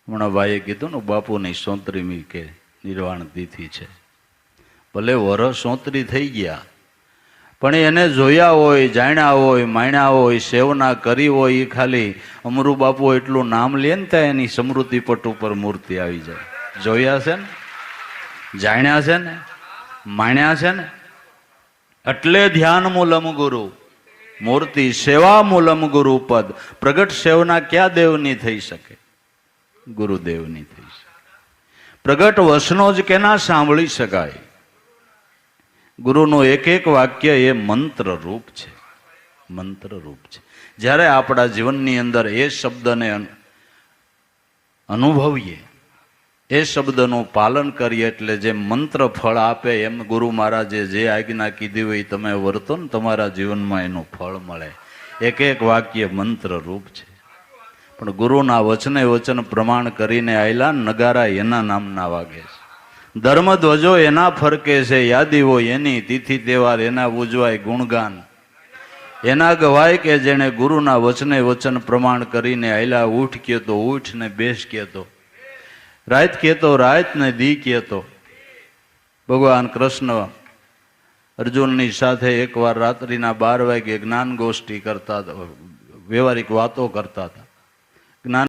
હમણાં ભાઈએ કીધું ને બાપુની 34મી કે નિર્વાણ તિથિ છે. ભલે વરસ 34 થઈ ગયા, પણ એને જોયા હોય, જાણ્યા હોય, માણ્યા હોય, સેવના કરી હોય, એ ખાલી અમરુ બાપુ એટલું નામ લે ને ત્યાં એની સ્મૃતિ પટ ઉપર મૂર્તિ આવી જાય. જોયા છે ને, જાણ્યા છે ને, માણ્યા છે ને, એટલે ધ્યાન મૂલમ ગુરુ મૂર્તિ, સેવા મૂલમ ગુરુ પદ. પ્રગટ સેવના ક્યાં દેવની થઈ શકે? ગુરુદેવની થઈ શકે. પ્રગટ વસનો જ કેના સાંભળી શકાય? ગુરુનું એક એક વાક્ય એ મંત્ર રૂપ છે, મંત્ર રૂપ છે. જ્યારે આપણા જીવનની અંદર એ શબ્દને અનુભવીએ, એ શબ્દનું પાલન કરીએ, એટલે જે મંત્ર ફળ આપે, એમ ગુરુ મહારાજે જે આજ્ઞા કીધી હોય તમે વર્તો ને, તમારા જીવનમાં એનું ફળ મળે. એક એક વાક્ય મંત્ર રૂપ છે. પણ ગુરુના વચને વચન પ્રમાણ કરીને આયલા નગારા એના નામના વાગે છે, ધર્મ ધ્વજો એના ફરકે છે, યાદીઓ એની, તિથિ તહેવાર એના ઉજવાય, ગુણગાન એના ગવાય, કે જેને ગુરુના વચને વચન પ્રમાણ કરીને આયલા. ઉઠ કહેતો ઉઠ ને, બેસ કહેતો રાત, કહેતો રાત ને, દી કહેતો. ભગવાન કૃષ્ણ અર્જુનની સાથે એકવાર રાત્રિના 12 વાગે જ્ઞાન ગોષ્ઠી કરતા હતા, વ્યવહારિક વાતો કરતા હતા. જ્ઞાન